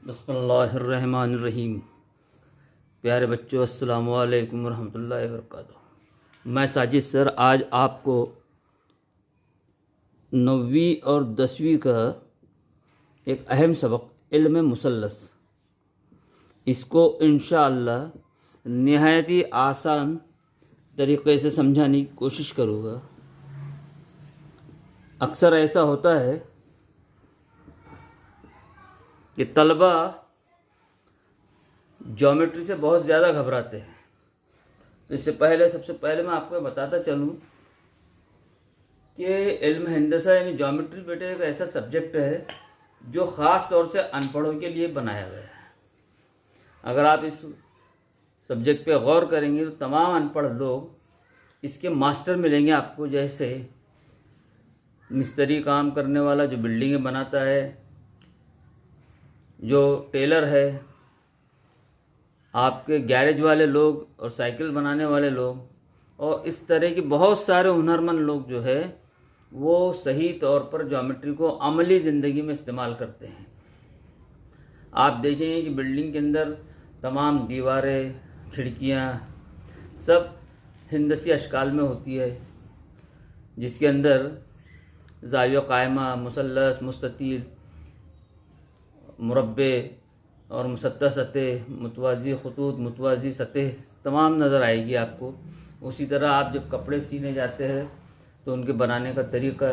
बिस्मिल्लाहिर्रहमानिर्रहीम। प्यारे बच्चों, अस्सलामु अलैकुम वरहमतुल्लाहि वबरकातुहू। मैं साजिद सर आज आपको 9वीं और 10वीं का एक अहम सबक इल्म मुसल्लस, इसको इंशाअल्लाह निहायत ही आसान तरीक़े से समझाने की कोशिश करूँगा। अक्सर ऐसा होता है कि तलबा ज्योमेट्री से बहुत ज़्यादा घबराते हैं। तो सबसे पहले मैं आपको बताता चलूँ कि इल्म हिंदसा यानी ज्योमेट्री बेटे एक ऐसा सब्जेक्ट है जो ख़ास तौर से अनपढ़ों के लिए बनाया गया है। अगर आप इस सब्जेक्ट पे गौर करेंगे तो तमाम अनपढ़ लोग इसके मास्टर मिलेंगे आपको। जैसे मिस्त्री काम करने वाला जो बिल्डिंगें बनाता है, जो टेलर है, आपके गैरेज वाले लोग और साइकिल बनाने वाले लोग, और इस तरह की बहुत सारे हुनरमंद लोग जो है वो सही तौर पर ज्योमेट्री को अमली ज़िंदगी में इस्तेमाल करते हैं। आप देखेंगे कि बिल्डिंग के अंदर तमाम दीवारें, खिड़कियाँ सब हिंदसी अशकाल में होती है, जिसके अंदर ज़ाविया कायमा, मुसल्लस, मुस्ततील, मुरब्बे और मुसत्ता सतह, मुतवाज़ी खतूत, मुतवाज़ी सतह तमाम नज़र आएगी आपको। उसी तरह आप जब कपड़े सीने जाते हैं तो उनके बनाने का तरीक़ा,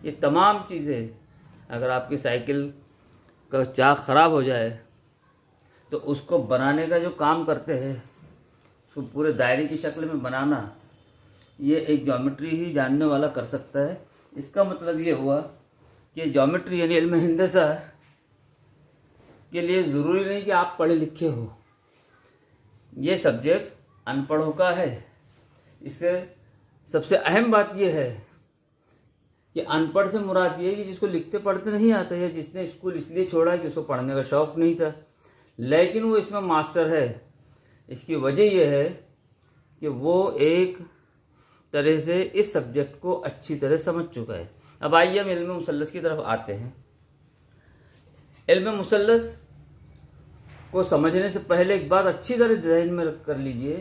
ये तमाम चीज़ें, अगर आपकी साइकिल का चाक ख़राब हो जाए तो उसको बनाने का जो काम करते हैं, उसको पूरे दायरे की शक्ल में बनाना, ये एक ज्योमेट्री ही जानने वाला कर सकता है। इसका मतलब ये हुआ कि ज्योमेट्री यानी इल्म हिंदसा के लिए ज़रूरी नहीं कि आप पढ़े लिखे हो। ये सब्जेक्ट अनपढ़ों का है। इससे सबसे अहम बात यह है कि अनपढ़ से मुराद ये है कि जिसको लिखते पढ़ते नहीं आता, या जिसने स्कूल इसलिए छोड़ा कि उसको पढ़ने का शौक़ नहीं था, लेकिन वो इसमें मास्टर है। इसकी वजह यह है कि वो एक तरह से इस सब्जेक्ट को अच्छी तरह समझ चुका है। अब आइए हम इल्म मुसल्लस की तरफ आते हैं। इल्म मुसल्लस को समझने से पहले एक बात अच्छी तरह ज़हन में कर लीजिए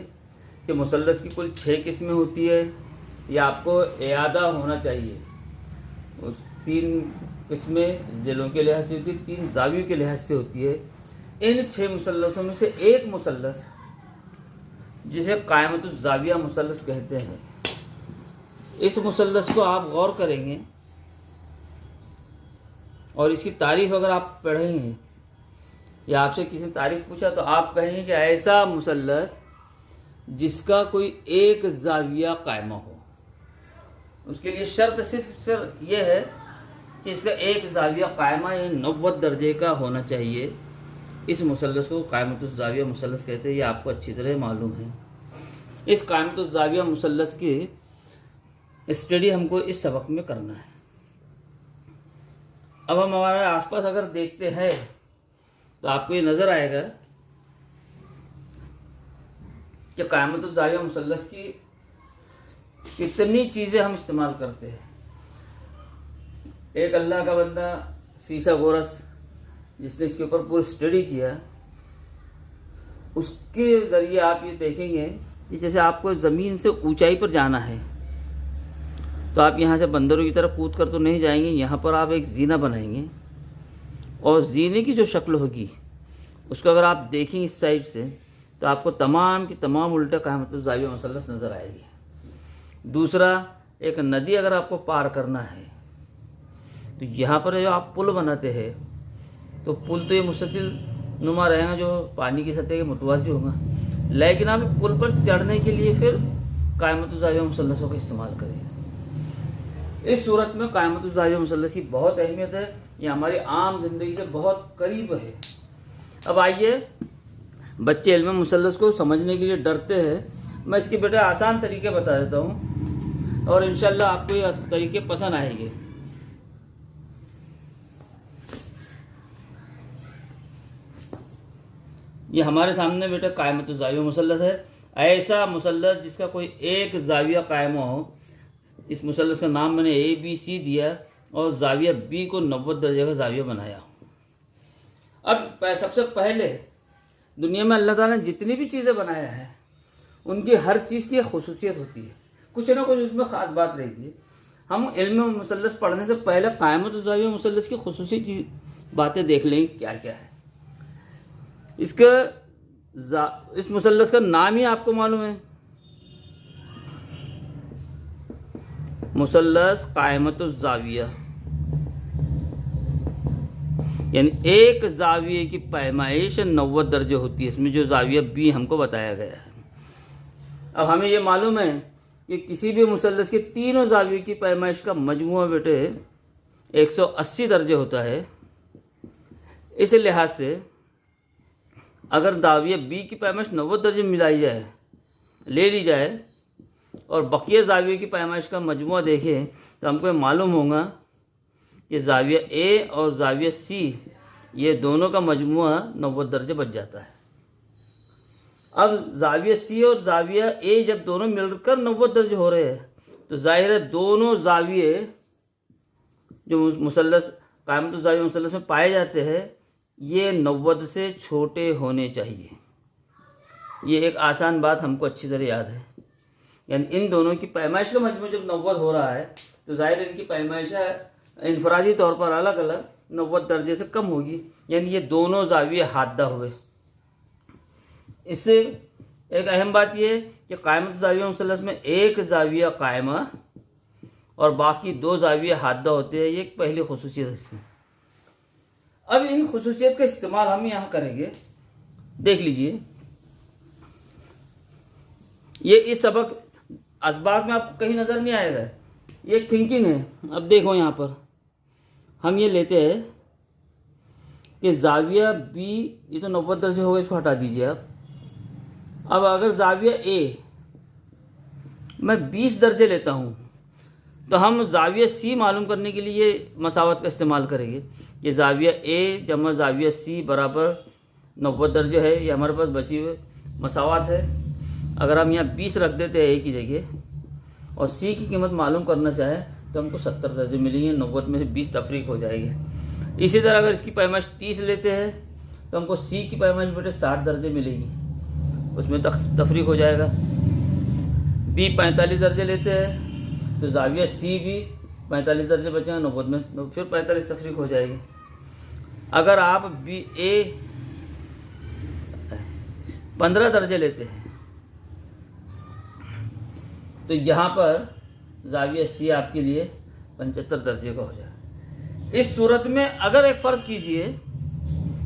कि मुसल्लस की कुल 6 किस्में होती है। यह आपको यादा होना चाहिए। उस 3 किस्में ज़िलों के लिहाज से होती है, 3 ज़ावियों के लिहाज से होती है। इन 6 मुसल्लसों में से एक मुसल्लस, जिसे कायमतुज़ ज़ाविया मुसल्लस कहते हैं, इस मुसल्लस को आप गौर करेंगे और इसकी तारीफ़ अगर आप पढ़ेंगे या आपसे किसी ने तारीफ़ पूछा तो आप कहेंगे कि ऐसा मुसल्लस जिसका कोई एक ज़ाविया कायमा हो। उसके लिए शर्त सिर्फ ये है कि इसका एक ज़ाविया कायमा या 90 दर्जे का होना चाहिए। इस मुसल्लस को कायमतुज़ ज़ाविया मुसल्लस कहते हैं। ये आपको अच्छी तरह मालूम है। इस कायमतुज़ ज़ाविया मुसल्लस की स्टडी हमको इस सबक में करना है। अब हम हमारे आसपास अगर देखते हैं तो आपको ये नज़र आएगा कि कायमतुज़ ज़ाविया मुसल्लस की कितनी चीज़ें हम इस्तेमाल करते हैं। एक अल्लाह का बंदा फिसागोरस, जिसने इसके ऊपर पूरी स्टडी किया, उसके ज़रिए आप ये देखेंगे कि जैसे आपको ज़मीन से ऊंचाई पर जाना है तो आप यहाँ से बंदरों की तरह कूद कर तो नहीं जाएंगे। यहाँ पर आप एक जीना बनाएंगे और जीने की जो शक्ल होगी उसको अगर आप देखेंगे इस साइड से तो आपको तमाम की तमाम उल्टा कायमतुज़ ज़ाविया मुसल्लस नज़र आएगी। दूसरा, एक नदी अगर आपको पार करना है तो यहाँ पर जो आप पुल बनाते हैं तो पुल तो ये मुस्ततिल नुमा रहेगा, जो पानी की सतह के मुतवाज़ी होगा, लेकिन आप पुल पर चढ़ने के लिए फिर कायमतुज़ ज़ाविया मुसल्लसों का इस्तेमाल करें। इस सूरत में कायमतुज़ ज़ाविया मुसल्लस की बहुत अहमियत है। ये हमारी आम जिंदगी से बहुत करीब है। अब आइए, बच्चे इल्म मुसल्लस को समझने के लिए डरते हैं। मैं इसके बेटा आसान तरीके बता देता हूँ और इंशाल्लाह आपको ये तरीके पसंद आएंगे। ये हमारे सामने बेटा कायमतुज़ ज़ाविया मुसल्लस है। ऐसा मुसल्लस जिसका कोई एक ज़ाविया कायमा हो। इस मुसल्लस का नाम मैंने ABC दिया और ज़ाविया B को 90 दर्जे का ज़ाविया बनाया। अब सबसे पहले दुनिया में अल्लाह ताला ने जितनी भी चीज़ें बनाया है उनकी हर चीज़ की एक खुसूसियत होती है, कुछ ना कुछ उसमें ख़ास बात रहती है। हम इल्म मुसल्लस पढ़ने से पहले क़ाइमत ज़ाविया मुसल्लस की खुसूसी बातें देख लेंगे क्या क्या है। इस मुसल्लस का नाम ही आपको मालूम है, मुसल्लस क़ाइमत ज़ाविया, यानी एक ज़ाविये की पैमाइश 90 दर्जे होती है। इसमें जो ज़ाविया बी हमको बताया गया है। अब हमें ये मालूम है कि किसी भी मुसल्लस के तीनों ज़ाविये की पैमाइश का मजमुआ बेटे 180 दर्जे होता है। इस लिहाज से अगर ज़ाविया बी की पैमाइश 90 दर्जे मिलाई जाए, ले ली जाए, और बकिया ज़ाविये की पैमाइश का मजमुआ देखें तो हमको मालूम होगा कि ज़ाविया ए और ज़ाविया सी ये दोनों का मजमुआ 90 दर्जे बच जाता है। अब ज़ाविया सी और ज़ाविया ए जब दोनों मिलकर 90 दर्जे हो रहे हैं तो जाहिर है दोनों ज़ाविये जो मुसल्लस क़ाइमत ज़ाविया मुसल्लस में पाए जाते हैं ये 90 से छोटे होने चाहिए। ये एक आसान बात हमको अच्छी तरह याद है। यानी इन दोनों की पैमाइश का मजमू जब 90 हो रहा है तो जाहिर है इनकी पैमाइश इनफरादी तौर पर अलग अलग 90 दर्जे से कम होगी, यानी ये दोनों ज़ाविये हादा हुए। इससे एक अहम बात यह है कि क़ाइमत ज़ाविया मुसल्लस में एक ज़ाविया कायमा और बाकी 2 ज़ाविये हादा होते हैं। ये एक पहली खुसूसियत है इसमें। अब इन खुसूसियत का इस्तेमाल हम यहाँ करेंगे। देख लीजिए, ये इस सबक असबाब में आपको कहीं नज़र नहीं आएगा, ये एक थिंकिंग है। अब देखो यहाँ पर हम ये लेते हैं कि ज़ाविया बी ये तो 90 दर्जे हो गए, इसको हटा दीजिए आप। अब अगर ज़ाविया ए मैं 20 दर्जे लेता हूँ तो हम ज़ाविया सी मालूम करने के लिए ये मसावत का इस्तेमाल करेंगे कि ज़ाविया ए जमा ज़ाविया सी बराबर 90 दर्जे है। ये हमारे पास बची हुई मसावत है। अगर हम यहाँ 20 रख देते हैं ए की जगह और सी की कीमत मालूम करना चाहे तो हमको 70 दर्जे मिलेंगे। 90 में से 20 तफरीक हो जाएगी। इसी तरह अगर इसकी पैमाइश 30 लेते हैं तो हमको सी की पैमाइश बेटे 60 दर्जे मिलेगी, उसमें तफरीक हो जाएगा। बी 45 दर्जे लेते हैं तो ज़ाविया सी भी 45 दर्जे बचेंगे, 90 में फिर 45 तफरीक हो जाएगी। अगर आप बी ए 15 दर्जे लेते हैं तो यहाँ पर ज़ाविया सी आपके लिए 75 दर्जे का हो जाए। इस सूरत में अगर एक फ़र्ज़ कीजिए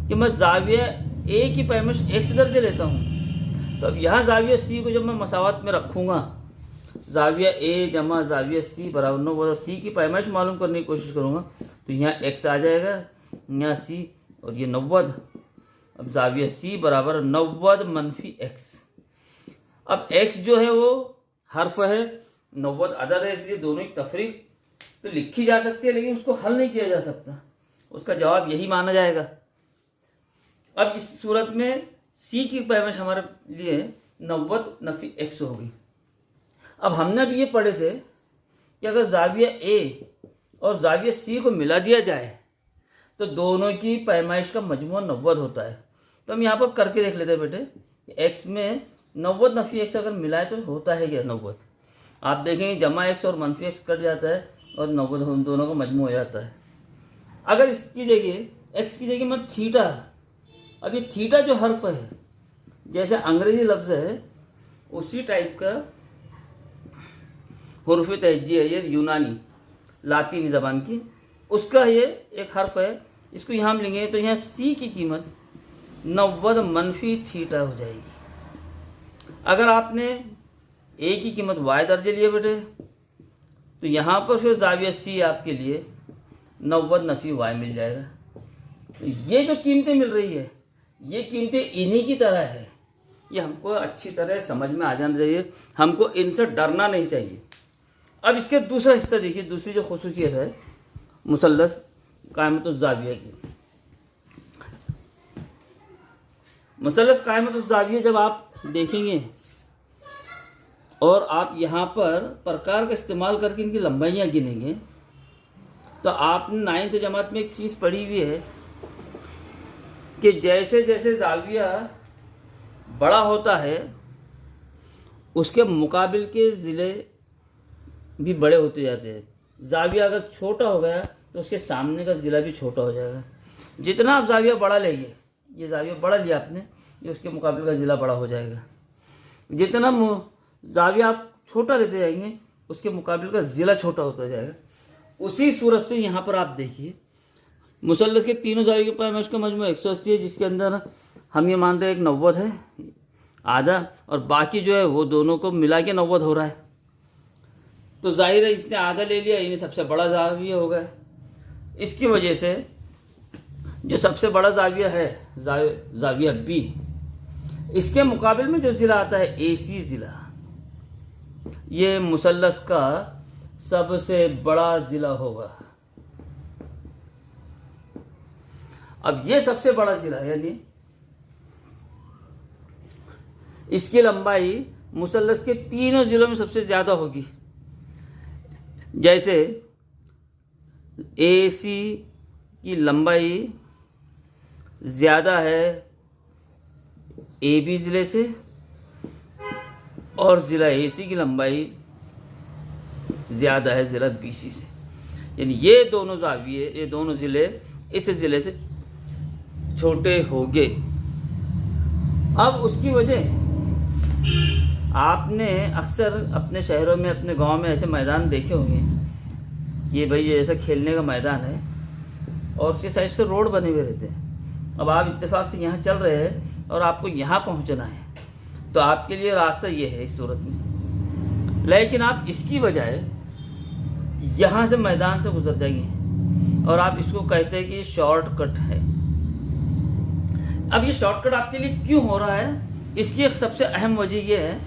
कि मैं ज़ाविया ए की पैमाइश 1 दर्जे लेता हूँ तो अब यहाँ ज़ाविया सी को जब मैं मसावत में रखूँगा, ज़ाविया ए जमा ज़ाविया सी बराबर 90 और सी की पैमाइश मालूम करने की कोशिश करूँगा तो यहाँ x आ जाएगा, यहाँ सी और ये 90। अब ज़ाविया सी बराबर 90 मनफी x। अब x जो है वो हर्फ है, 90 अदद है, इसलिए दोनों की तफरीक तो लिखी जा सकती है लेकिन उसको हल नहीं किया जा सकता। उसका जवाब यही माना जाएगा। अब इस सूरत में सी की पैमाइश हमारे लिए 90 नफी x हो गई। अब हमने भी ये पढ़े थे कि अगर ज़ाविया ए और ज़ाविया सी को मिला दिया जाए तो दोनों की पैमाइश का मजमूआ 90 होता है। तो हम यहाँ पर करके देख लेते हैं बेटे, x में 90 नफी x अगर मिलाए तो होता है क्या 90। आप देखेंगे जमा x और मनफी x कट जाता है और 90 दोनों का मजमू हो जाता है। अगर इसकी जगह x की जगह मैं थीटा, अब ये थीटा जो हर्फ है जैसे अंग्रेजी लफ्ज़ है उसी टाइप का हुर्फ तहजी है, ये यूनानी लातीनी ज़बान की, उसका ये एक हर्फ है। इसको यहाँ हम लेंगे तो यहाँ सी की कीमत 90 मनफी थीटा हो जाएगी। अगर आपने ए की कीमत y दर्जे लिए बेटे तो यहाँ पर फिर ज़ाविया सी आपके लिए 90 नफी y मिल जाएगा। तो ये जो कीमतें मिल रही है ये कीमतें इन्हीं की तरह है। ये हमको अच्छी तरह समझ में आ जाना चाहिए, हमको इनसे डरना नहीं चाहिए। अब इसके दूसरा हिस्सा देखिए, दूसरी जो खुसूसियत है मुसल्लस क़ाइमत ज़ाविया की। मुसल्लस क़ाइमत ज़ाविया जब आप देखेंगे और आप यहाँ पर प्रकार का इस्तेमाल करके इनकी लंबाइयाँ गिनेंगे तो आपने 9th जमात में एक चीज़ पढ़ी हुई है कि जैसे जैसे जाविया बड़ा होता है उसके मुकाबिल के ज़िले भी बड़े होते जाते हैं। जाविया अगर छोटा हो गया तो उसके सामने का ज़िला भी छोटा हो जाएगा। जितना आप जाविया बड़ा लेंगे, ये जाविया बड़ा लिया आपने, ये उसके मुकाबिल का ज़िला बड़ा हो जाएगा। जितना जाविया आप छोटा लेते जाएंगे उसके मुकाबिल का ज़िला छोटा होता जाएगा। उसी सूरत से यहाँ पर आप देखिए, मुसल्लस के तीनों जाविये के पैमाइश का मजमू 180 है, जिसके अंदर हम ये मान रहे हैं एक 90 है आधा, और बाकी जो है वो दोनों को मिला के 90 हो रहा है। तो जाहिर है इसने आधा ले लिया, इन्हें सबसे बड़ा जाविया हो गया। इसकी वजह से जो सबसे बड़ा जाविया है जाविया बी, इसके मुकाबिल में जो ज़िला आता है AC ज़िला, ये मुसल्लस का सबसे बड़ा ज़िला होगा। अब ये सबसे बड़ा ज़िला यानी इसकी लंबाई मुसल्लस के तीनों ज़िलों में सबसे ज़्यादा होगी। जैसे AC की लंबाई ज़्यादा है AB ज़िले से, और ज़िला AC की लंबाई ज़्यादा है ज़िला BC से। यानी ये दोनों जाविये, ये दोनों ज़िले इस ज़िले से छोटे होंगे। अब उसकी वजह, आपने अक्सर अपने शहरों में, अपने गांव में ऐसे मैदान देखे होंगे। ये भाई ये ऐसा खेलने का मैदान है और उसके साइड से रोड बने हुए रहते हैं। अब आप इत्तेफाक से यहाँ चल रहे हैं और आपको यहाँ पहुँचना है, तो आपके लिए रास्ता ये है इस सूरत में, लेकिन आप इसकी बजाय यहाँ से मैदान से गुजर जाएंगे और आप इसको कहते हैं कि ये शॉर्टकट है। अब ये शॉर्टकट आपके लिए क्यों हो रहा है, इसकी एक सबसे अहम वजह यह है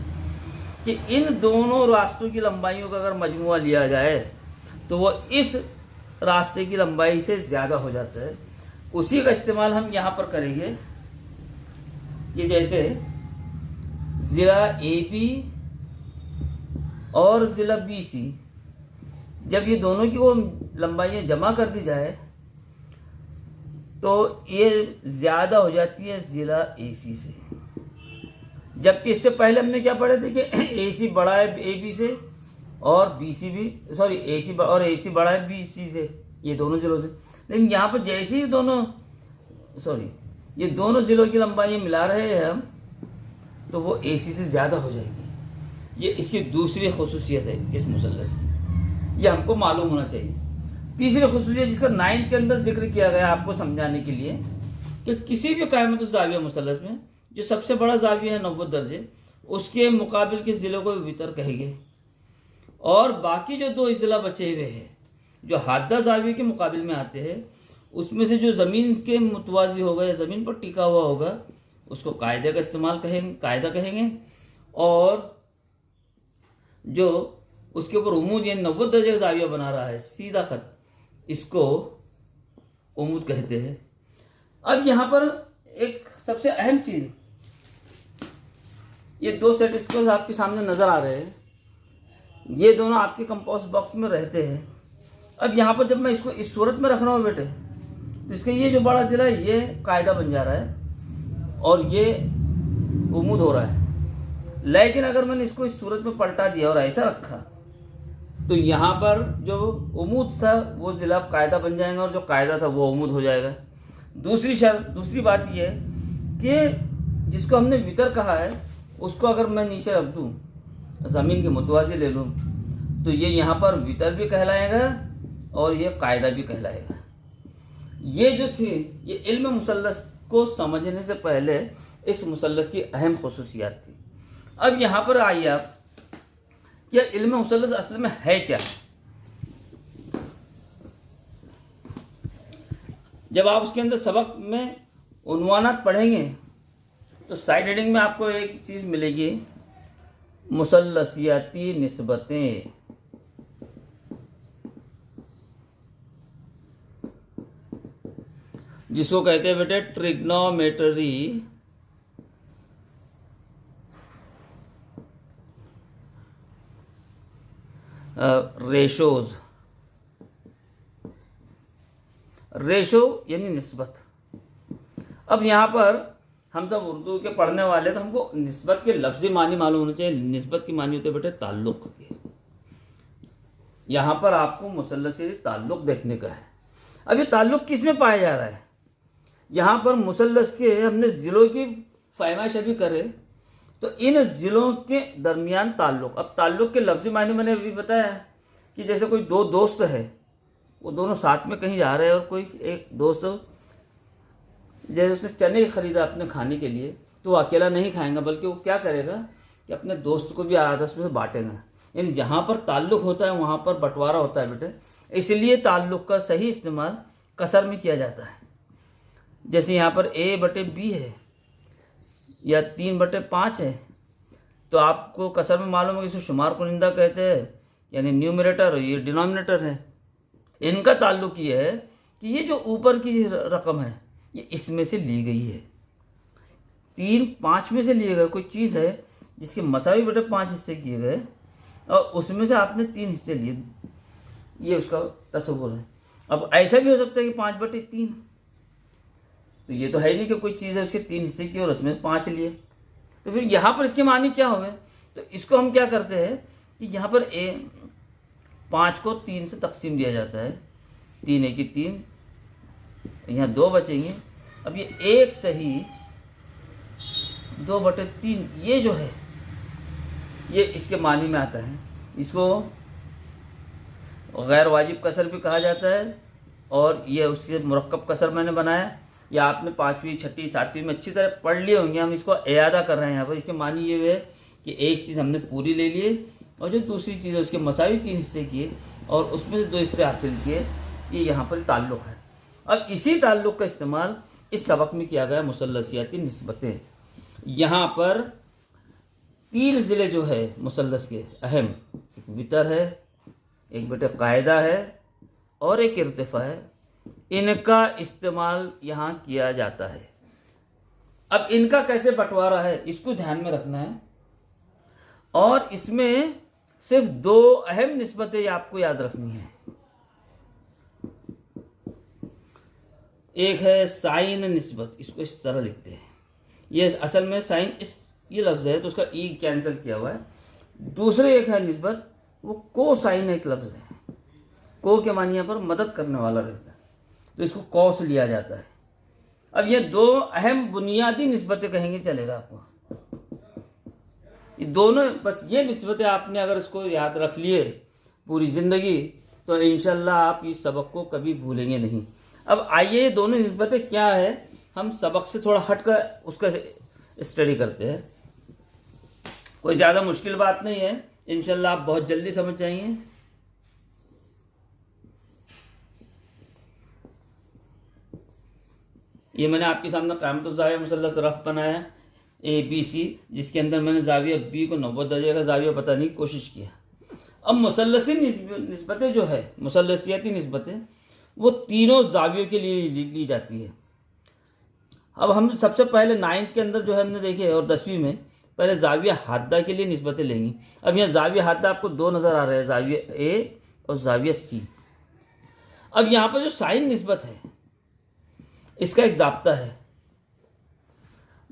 कि इन दोनों रास्तों की लंबाइयों का अगर मजमुआ लिया जाए तो वो इस रास्ते की लंबाई से ज़्यादा हो जाता है। उसी का इस्तेमाल हम यहाँ पर करेंगे कि जैसे ज़िला AB और ज़िला BC, जब ये दोनों की वो लंबाइयाँ जमा कर दी जाए तो ये ज़्यादा हो जाती है ज़िला AC से। जबकि इससे पहले हमने क्या पढ़े थे कि AC बड़ा है AB से और BC भी, सॉरी AC बड़ा है BC से, ये दोनों ज़िलों से। लेकिन यहाँ पर जैसे ही ये दोनों ज़िलों की लंबाइयाँ मिला रहे हैं हम, तो वो AC से ज़्यादा हो जाएगी। ये इसकी दूसरी खुसूसियत है इस मुसल्लस की, ये हमको मालूम होना चाहिए। तीसरी खुसूसियत जिसका 9th के अंदर जिक्र किया गया आपको समझाने के लिए, कि किसी भी कायमत जाविया मुसल्लस में जो सबसे बड़ा जाविया है 90 दर्जे, उसके मुकाबिल के ज़िलों को वितर कहेंगे, और बाकी जो 2 ज़िला बचे हुए हैं जो हादा जाविया के मुकाबिल में आते हैं, उसमें से जो ज़मीन के मुतवाज़ी होगा या ज़मीन पर टिका हुआ होगा उसको कायदे का इस्तेमाल कहेंगे, और जो उसके ऊपर उमूद यानी 90 दर्जे का जाविया बना रहा है सीधा खत, इसको उमूद कहते हैं। अब यहाँ पर एक सबसे अहम चीज़, ये 2 स्टैटिस्टिक्स आपके सामने नज़र आ रहे हैं, ये दोनों आपके कंपोस्ट बॉक्स में रहते हैं। अब यहाँ पर जब मैं इसको इस सूरत में रख रहा हूँ बेटे, तो इसका ये जो बड़ा ज़िला है ये कायदा बन जा रहा है और ये उमूद हो रहा है। लेकिन अगर मैंने इसको इस सूरत में पलटा दिया और ऐसा रखा, तो यहाँ पर जो उमूद था वो ज़िला कायदा बन जाएगा और जो कायदा था वो उमूद हो जाएगा। दूसरी बात ये है कि जिसको हमने वितर कहा है उसको अगर मैं नीचे रख दूँ, ज़मीन के मुतवाज़ी ले लूँ, तो ये यहाँ पर वितर भी कहलाएगा और ये कायदा भी कहलाएगा। ये जो थी ये इल्म मुसल्लस को समझने से पहले इस मुसल्लस की अहम खुसूसियात थी। अब यहाँ पर आइए आप, क्या इल्म मुसल्लस असल में है क्या? जब आप उसके अंदर सबक में उन्वानात पढ़ेंगे तो साइड हेडिंग में आपको एक चीज़ मिलेगी, मुसल्लसियाती निस्बतें। जिसको कहते हैं बेटे ट्रिग्नोमेट्री रेशोज। रेशो यानी निस्बत। अब यहाँ पर हम सब उर्दू के पढ़ने वाले, तो हमको निस्बत के लफ्ज़ी मानी मालूम होने चाहिए। निस्बत की मानी होते हैं बेटे ताल्लुक़ के। यहाँ पर आपको मुसल्लस से ताल्लुक़ देखने का है। अब ये ताल्लुक़ किस में पाया जा रहा है? यहाँ पर मुसल्लस के हमने ज़िलों की फरमाइश अभी करे, तो इन ज़िलों के दरमियान ताल्लुक़। अब ताल्लुक़ के लफ्ज़ी मानी मैंने अभी बताया कि जैसे कोई दो दोस्त है, वो दोनों साथ में कहीं जा रहे हैं, और कोई एक दोस्त जैसे उसने चने खरीदा अपने खाने के लिए, तो वो अकेला नहीं खाएगा, बल्कि वो क्या करेगा कि अपने दोस्त को भी आपस में बांटेगा। यानी जहाँ पर ताल्लुक़ होता है वहाँ पर बंटवारा होता है बेटे। इसलिए ताल्लुक़ का सही इस्तेमाल कसर में किया जाता है। जैसे यहाँ पर A/B है या 3/5 है, तो आपको कसर में मालूम है कि इसे शुमार कुनिंदा कहते हैं, यानी न्यूमरेटर, ये डिनोमिनेटर है। इनका ताल्लुक़ ये है कि ये जो ऊपर की रकम है ये इसमें से ली गई है, 3-5 में से लिए गए। कोई चीज़ है जिसके मसावी बेटे 5 हिस्से किए गए और उसमें से आपने 3 हिस्से लिए, ये उसका तस्वुर है। अब ऐसा भी हो सकता है कि 5/3, तो ये तो है ही नहीं कि कोई चीज़ है उसके 3 हिस्से किए और उसमें 5 लिए। तो फिर यहाँ पर इसके मानी क्या हुए? तो इसको हम क्या करते हैं कि यहाँ पर 5 को 3 से तकसीम दिया जाता है, 3 1 3, यहाँ 2 बचेंगे। अब ये 1 सही 2/3, ये जो है ये इसके मानी में आता है। इसको गैर वाजिब कसर भी कहा जाता है, और ये उसके मुरक्कब कसर मैंने बनाया, या आपने 5वीं 6वीं 7वीं में अच्छी तरह पढ़ लिए होंगे। हम इसको इयादा कर रहे हैं यहाँ पर। इसके मानी ये है कि एक चीज़ हमने पूरी ले लिए, और जो दूसरी चीज़ है उसके मसावी 3 हिस्से किए और उसमें से 2 हिस्से हासिल किए। ये यहाँ पर ताल्लुक़ है। अब इसी ताल्लुक़ का इस्तेमाल इस सबक में किया गया, मुसल्लसियाती निस्बतें। यहाँ पर 3 ज़िले जो है मुसल्लस के अहम, एक वितर है, एक बेटे कायदा है, और एक इर्तिफा है। इनका इस्तेमाल यहाँ किया जाता है। अब इनका कैसे बंटवारा है इसको ध्यान में रखना है, और इसमें सिर्फ 2 अहम निस्बतें आपको याद रखनी है। एक है साइन निस्बत, इसको इस तरह लिखते हैं, ये असल में साइन ये लफ्ज़ है तो उसका ई कैंसिल किया हुआ है। दूसरे एक है निस्बत, वो को साइन एक लफ्ज़ है, को के मानी यहाँ पर मदद करने वाला रहता है, तो इसको कौस लिया जाता है। अब ये 2 अहम बुनियादी निस्बतें कहेंगे चलेगा आपको। ये दोनों, बस ये निस्बतें आपने अगर इसको याद रख लिए पूरी ज़िंदगी, तो इंशाल्लाह आप इस सबक को कभी भूलेंगे नहीं। अब आइए ये दोनों निस्बतें क्या है, हम सबक से थोड़ा हट कर उसका स्टडी करते हैं। कोई ज़्यादा मुश्किल बात नहीं है, इंशाल्लाह आप बहुत जल्दी समझ जाएंगे। ये मैंने आपके सामने क़यामतुज़ ज़ाविया मुसल्लस रफ़ बनाया ABC, जिसके अंदर मैंने ज़ाविया B को 90 दर्जे का ज़ाविया बताने की कोशिश किया। अब मुसल्लसी निस्बतें जो है, मुसल्लसियाती निस्बतें, वो तीनों ज़ावियों के लिए ली जाती है। अब हम सबसे पहले 9th के अंदर जो है हमने देखे, और 10वीं में पहले ज़ाविया हादा के लिए निस्बतें लेंगी। अब यहाँ ज़ाविया हादा आपको 2 नज़र आ रहे हैं, ज़ाविया A और ज़ाविया C। अब यहाँ पर जो साइन निस्बत है इसका एक ज़ाब्ता है।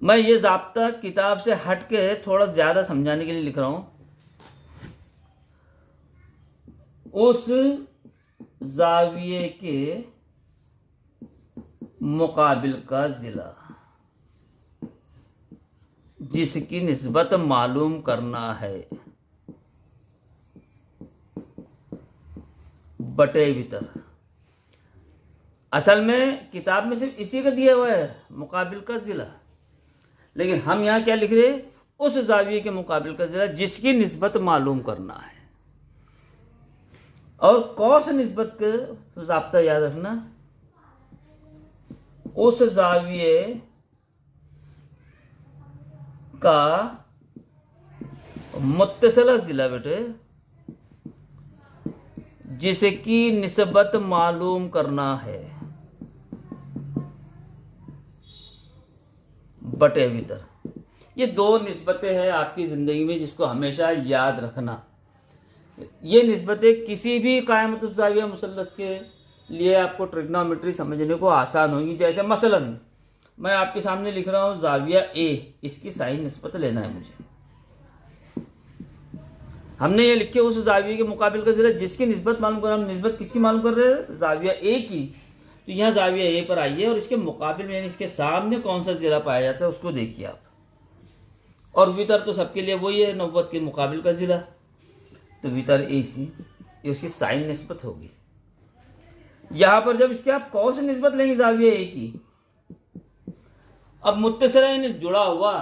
मैं ये ज़ाब्ता किताब से हट के थोड़ा ज़्यादा समझाने के लिए लिख रहा हूँ। उस ज़ाविये के मुकाबिल का ज़िला जिसकी निस्बत मालूम करना है, बटे वितर। असल में किताब में सिर्फ इसी का दिया हुआ है, मुकाबिल का ज़िला, लेकिन हम यहाँ क्या लिख रहे हैं, उस ज़ाविये के मुकाबिल का ज़िला जिसकी निस्बत मालूम करना है। और कौस निस्बत का ज़ाब्ता याद रखना, उस ज़ाविये का मुत्तसिला ज़िला बेटे जिसकी निस्बत मालूम करना है, बटे वितर। ये 2 निस्बतें हैं आपकी ज़िंदगी में जिसको हमेशा याद रखना। ये निस्बतें किसी भी क़यामतुज़ ज़ाविया मुसल्लस के लिए आपको ट्रिग्नोमेट्री समझने को आसान होंगी। जैसे मसलन मैं आपके सामने लिख रहा हूँ जाविया ए, इसकी साइन निस्बत लेना है मुझे। हमने ये लिखे उस जाविये के मुकाबिल का ज़िला जिसकी निस्बत मालूम कर, हम निस्बत किसकी मालूम कर रहे हैं, जाविया ए की। तो यहाँ जाविया ए पर आइए और इसके मुकाबिल में यानी इसके सामने कौन सा ज़िला पाया जाता है उसको देखिए आप। और वितर तो सबके लिए वही है, 90 के मुकाबिल का ज़िला। तो वितर ए सी, ये उसकी साइन निस्बत होगी। यहाँ पर जब इसके आप कौन सी निस्बत लेंगे जाविया ए की, अब मुत्तसिला यानी जुड़ा हुआ,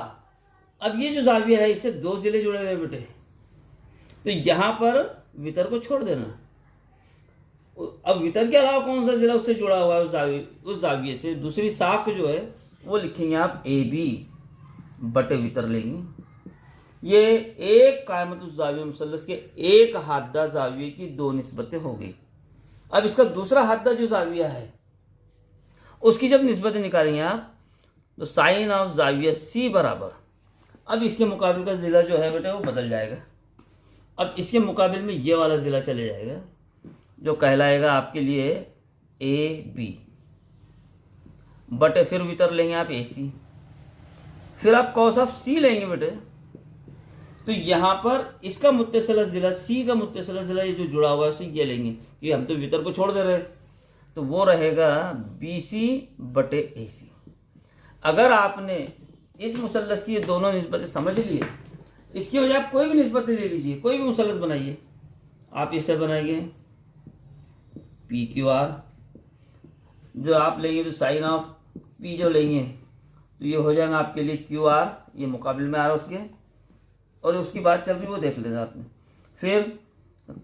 अब ये जो जाविया है इससे 2 ज़िले जुड़े हुए बेटे, तो यहाँ पर वितर को छोड़ देना। अब वितर के अलावा कौन सा ज़िला उससे जुड़ा हुआ है उस जाविये से, दूसरी साख जो है वो लिखेंगे आप ए बी बटे वितर लेंगे। ये एक कायमतुल जाविया मुसल्लस के एक हादा जाविये की 2 निस्बतें हो गई। अब इसका दूसरा हादा जो जाविया है उसकी जब निस्बतें निकालेंगे आप, तो साइन ऑफ जाविया सी बराबर, अब इसके मुकाबिल का ज़िला जो है बेटे वो बदल जाएगा। अब इसके मुकाबिल में ये वाला ज़िला चले जाएगा जो कहलाएगा आपके लिए ए बी बटे फिर वितर लेंगे आप ए सी, फिर आप कॉस ऑफ सी लेंगे बेटे। तो यहाँ पर इसका मुत्तसिला ज़िला, सी का मुत्तसिला ज़िला ये जो जुड़ा हुआ है उसे ये लेंगे, कि हम तो वितर को छोड़ दे रहे, तो वो रहेगा बी सी बटे ए सी। अगर आपने इस मुसल्लस की ये दोनों निस्बतें समझ लिए, इसकी वजह आप कोई भी निस्बतें ले लीजिए, कोई भी मुसल्लस बनाइए। आप इसे बनाएंगे पी क्यू आर, जो आप लेंगे तो साइन ऑफ पी जो लेंगे तो ये हो जाएगा आपके लिए क्यू आर, ये मुकाबिल में आ रहा है उसके, और उसकी बात चल रही वो देख लेना आपने। फिर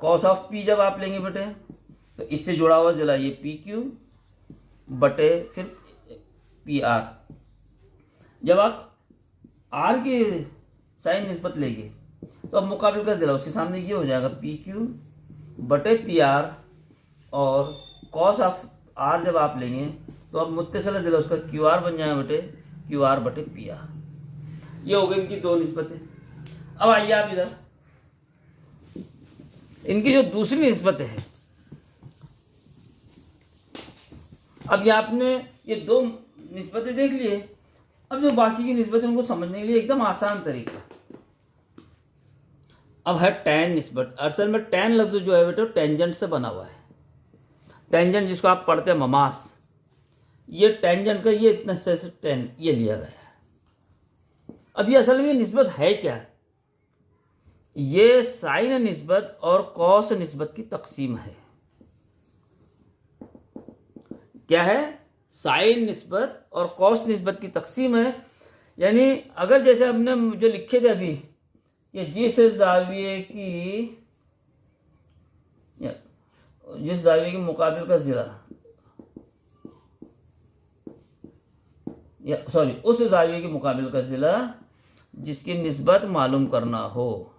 कॉस ऑफ पी जब आप लेंगे बेटे, तो इससे जुड़ा हुआ ज़िला ये पी क्यू बटे फिर पी आर। जब आप आर की साइन निस्बत लेंगे तो अब मुकाबिल का ज़िला उसके सामने ये हो जाएगा पी क्यू बटे पी आर, और कॉस ऑफ आर जब आप लेंगे तो अब मुत्तसिला ज़िला उसका क्यू आर बन जाएगा बेटे क्यू आर बटे पी आर। ये हो गई इनकी 2 निस्बतें। अब आइए आप इधर, इनकी जो दूसरी निस्बतें हैं, अब ये आपने ये 2 निस्बतें देख लिए। अब जो बाकी की निस्बतें उनको समझने के लिए एकदम आसान तरीका, अब है टैन निस्बत। असल में टैन लफ्ज़ जो है बेटे टेंजेंट से बना हुआ है। टेंजेंट जिसको आप पढ़ते हैं ममास, ये टेंजेंट का ये इतना से टेन ये लिया गया है। अब ये असल में निस्बत है क्या, ये साइन निस्बत और कॉस निस्बत की तकसीम है। क्या है, साइन निस्बत और कॉस निस्बत की तकसीम है। यानी अगर जैसे हमने जो लिखे थे अभी कि जिस जाविये के मुकाबिल का ज़िला, या सॉरी उस जाविये के मुकाबिल का ज़िला जिसकी निस्बत मालूम करना हो,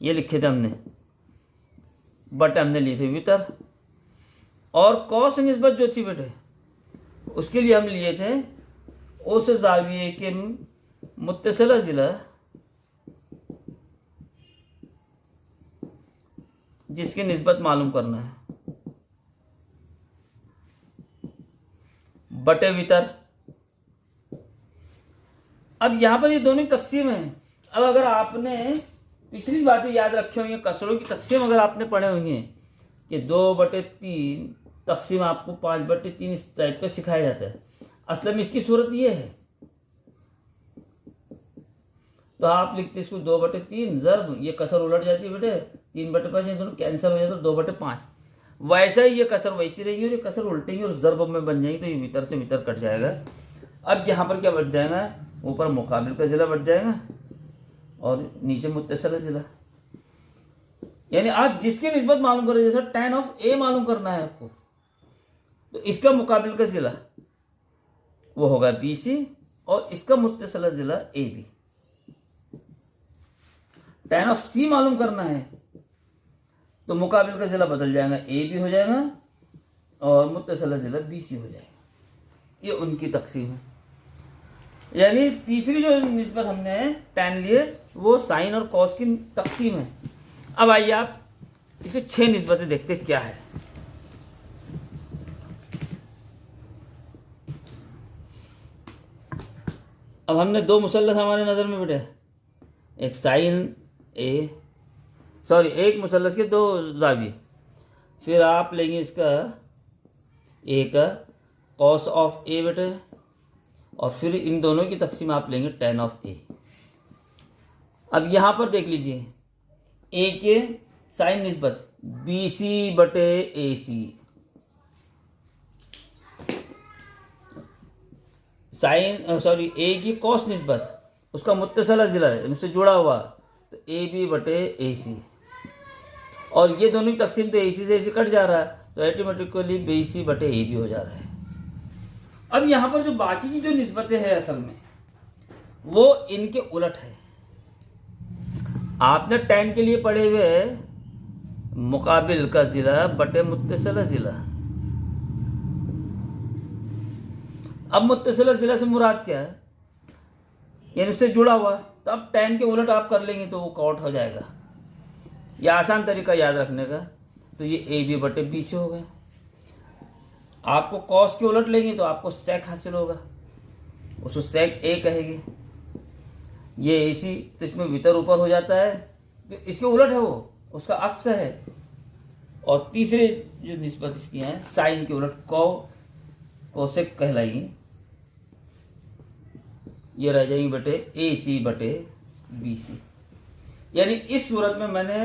ये लिखे थे हमने, बट हमने लिए थे वितर। और कॉस निस्बत जो थी बेटे उसके लिए हम लिए थे उस जाविये के मुत्तसिला ज़िला जिसकी निस्बत मालूम करना है बटे वितर। अब यहां पर ये दोनों तकसीम है। अब अगर आपने पिछली बातें याद रखी होंगी, कसरों की तकसीम अगर आपने पढ़े होंगे कि 2/3 तकसीम आपको 5/3 इस टाइप का सिखाया जाता है। असल में इसकी सूरत ये है, तो आप लिखते इसको 2/3 ज़र्ब, ये कसर उलट जाती है बेटे 3/5, ये दोनों कैंसिल हो जाते 2/5। वैसा ही ये कसर वैसी रहेगी और ये कसर उल्टेंगी और ज़र्ब में बन जाएगी, तो ये वितर से वितर कट जाएगा। अब यहाँ पर क्या बच जाएगा, ऊपर मुकाबिल का ज़िला बच जाएगा और नीचे मुत्तसिला ज़िला। यानी आप जिसकी निस्बत मालूम करें, जैसा टैन ऑफ ए मालूम करना है आपको, तो इसका मुकाबिल का ज़िला वो होगा बी सी और इसका मुत्तसिला ज़िला ए बी। टैन ऑफ सी मालूम करना है तो मुकाबिल का ज़िला बदल जाएगा, ए बी हो जाएगा और मुत्तसिला ज़िला बी सी हो जाएगा। ये उनकी तकसीम है। यानी तीसरी जो निस्बत हमने टैन लिए वो साइन और कॉस की तकसीम है। अब आइए आप इसके 6 निस्बतें देखते क्या है। अब हमने दो मुसल्लस हमारे नज़र में बेटे, एक साइन ए, सॉरी एक मुसल्लस के दो जाविये, फिर आप लेंगे इसका ए का कॉस ऑफ ए बेटे, और फिर इन दोनों की तकसीम आप लेंगे tan ऑफ ए। अब यहाँ पर देख लीजिए ए के साइन निस्बत बी सी बटे ए सी, साइन सॉरी ए की कॉस निस्बत उसका मुत्तसला ज़िला है, इनसे जुड़ा हुआ, तो ए बी बटे ए सी, और ये दोनों की तकसीम तो ए सी से ए सी कट जा रहा है, तो ऑटोमेटिकली बी सी बटे ए बी हो जा रहा है। अब यहाँ पर जो बाकी की जो निस्बतें हैं असल में वो इनके उलट है। आपने tan के लिए पढ़े हुए मुकाबिल का ज़िला बटे मुत्तसिला ज़िला। अब मुत्तसिला ज़िला से मुराद क्या है, यानी उससे जुड़ा हुआ, तो अब tan के उलट आप कर लेंगे तो वो कॉट हो जाएगा। ये आसान तरीका याद रखने का, तो ये ए बी बटे बी सी हो गया। आपको कॉस के उलट लेंगे तो आपको सेक हासिल होगा, उसको सेक ए कहेंगे। ये ए सी, तो इसमें वितर ऊपर हो जाता है, तो इसके उलट है वो, उसका अक्स है। और तीसरे जो निस्बत इसकी है साइन के उलट कोसेक कहलाएगी, ये रह जाएंगी बटे ए सी बटे बी सी। यानी इस सूरत में मैंने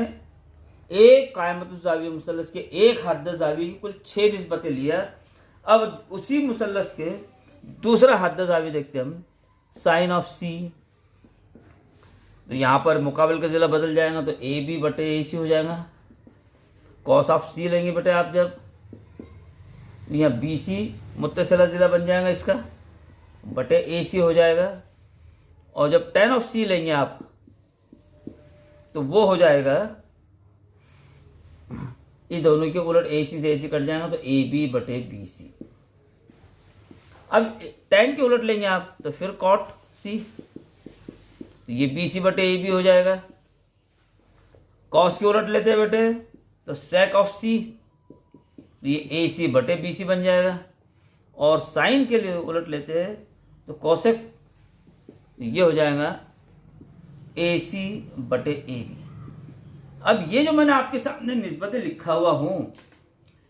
एक कायमतुज़ ज़ाविया मुसल्लस के एक हद्द ज़ाविया की कुल 6 निस्बतें लिया। अब उसी मुसल्लस के दूसरा हद्द ज़ाविया देखते हैं हम, साइन ऑफ सी, तो यहाँ पर मुकाबिल का ज़िला बदल जाएगा तो ए बी बटे ए सी हो जाएगा। कॉस ऑफ सी लेंगे बेटे आप जब, यहाँ बी सी मुत्तसिला ज़िला बन जाएगा इसका, बटे ए सी हो जाएगा। और जब tan ऑफ सी लेंगे आप तो वो हो जाएगा, इस दोनों के उलट ए सी से ए सी कट जाएगा तो ए बी बटे बी सी। अब tan के उलट लेंगे आप तो फिर कॉट सी, तो ये बी सी बटे ए बी हो जाएगा। कॉस के उलट लेते हैं बेटे तो सेक ऑफ सी, तो ये ए सी बटे बी सी बन जाएगा। और साइन के लिए उलट लेते हैं तो कोसेक, ये हो जाएगा ए सी बटे ए बी। अब ये जो मैंने आपके सामने निस्बतें लिखा हुआ हूँ,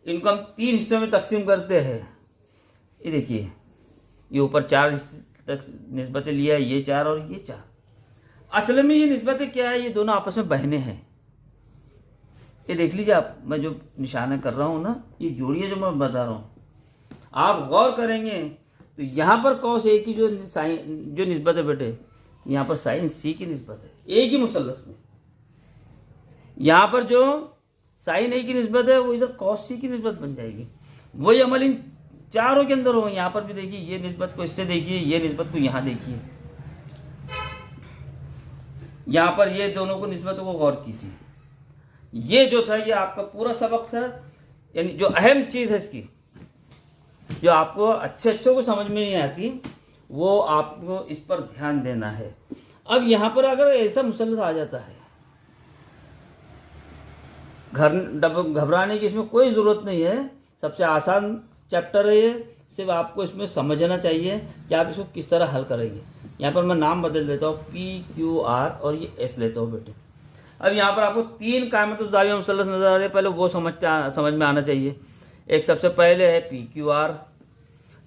इनको हम 3 हिस्सों में तकसीम करते हैं। ये देखिए, ये ऊपर 4 तक निस्बतें लिया है, ये 4 और ये 4। असल में ये निस्बतें क्या है, ये दोनों आपस में बहने हैं। ये देख लीजिए आप, मैं जो निशाना कर रहा हूँ ना, ये जोड़ी है जो मैं बता रहा हूँ। आप गौर करेंगे तो यहाँ पर कॉस ए की जो साइन जो निस्बत है बेटे, यहाँ पर साइन सी की निस्बत है ए की मुसल्लस में। यहाँ पर जो साइन ए की निस्बत है वो इधर कॉस सी की निस्बत बन जाएगी। वही अमल इन चारों के अंदर होगा। यहाँ पर भी देखिए, ये निस्बत को इससे देखिए, ये निस्बत को यहाँ देखिए, यहाँ पर ये दोनों को निस्बतों को गौर कीजिए। ये जो था ये आपका पूरा सबक था, यानी जो अहम चीज़ है इसकी, जो आपको अच्छे को समझ में नहीं आती, वो आपको इस पर ध्यान देना है। अब यहाँ पर अगर ऐसा मुसल्लस आ जाता है, घबराने की इसमें कोई ज़रूरत नहीं है। सबसे आसान चैप्टर है ये, सिर्फ आपको इसमें समझना चाहिए कि आप इसको किस तरह हल करेंगे। यहाँ पर मैं नाम बदल देता हूँ, पी क्यू आर और ये एस लेता हूँ बेटे। अब यहाँ पर आपको 3 कायमतुज़ ज़ाविया मुसल्लस नज़र आ रहे हैं, पहले वो समझ में आना चाहिए। एक सबसे पहले है पी क्यू आर,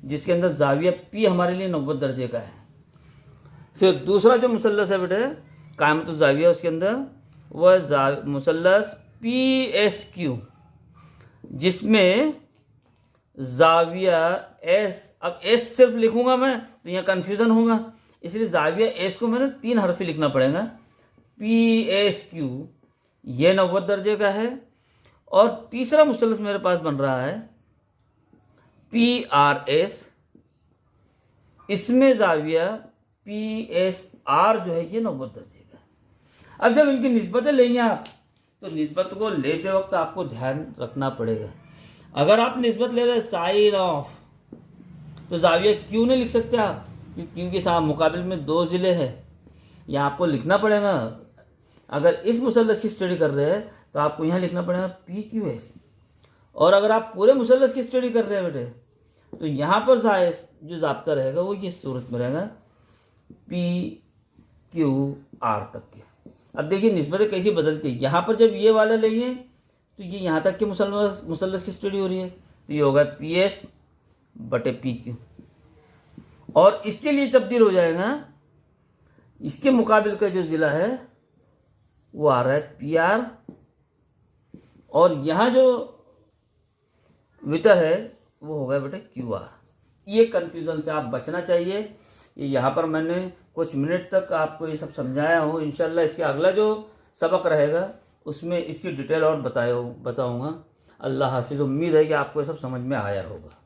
जिसके अंदर ज़ाविया पी हमारे लिए 90 दर्जे का है। फिर दूसरा जो मुसल्लस है बेटे कायमतुज़ ज़ाविया, उसके अंदर वो है मुसल्लस पी एस क्यू, जिसमें ज़ाविया एस, अब एस सिर्फ लिखूंगा मैं तो यहाँ कन्फ्यूज़न होगा, इसलिए ज़ाविया एस को मैंने 3 हरफी लिखना पड़ेगा। पी एस क्यू ये 90 दर्जे का है। और तीसरा मुसल्लस मेरे पास बन रहा है पी आर एस, इसमें ज़ाविया पी एस आर जो है ये 90 दर्जे का है। अब जब इनकी निस्बतें लेंगे आप, तो निस्बत को लेते वक्त आपको ध्यान रखना पड़ेगा। अगर आप निस्बत ले रहे साइन ऑफ, तो ज़ाविया क्यों नहीं लिख सकते आप, क्योंकि साहब मुकाबिल में 2 ज़िले हैं, यहाँ आपको लिखना पड़ेगा। अगर इस मुसल्लस की स्टडी कर रहे हैं तो आपको यहाँ लिखना पड़ेगा पी क्यू एस। और अगर आप पूरे मुसल्लस की स्टडी कर रहे हैं बेटे, तो यहाँ पर जो ज़ाब्ता रहेगा वो ये सूरत में रहेगा, पी क्यू आर तक के। अब देखिए निस्बतें कैसी बदलती है। यहाँ पर जब ये वाले लेंगे तो ये यहाँ तक के मुसल्लस की स्टडी हो रही है, तो ये होगा पी एस बटे पी क्यू। और इसके लिए तब्दील हो जाएगा, इसके मुकाबिल का जो ज़िला है वो आ रहा है पी आर, और यहाँ जो वितर है वो होगा बेटे क्यू आर। ये कन्फ्यूज़न से आप बचना चाहिए। ये यहाँ पर मैंने कुछ मिनट तक आपको ये सब समझाया हूँ। इंशाल्लाह इसके अगला जो सबक रहेगा उसमें इसकी डिटेल और बताऊँगा। अल्लाह हाफिज़। उम्मीद है कि आपको ये सब समझ में आया होगा।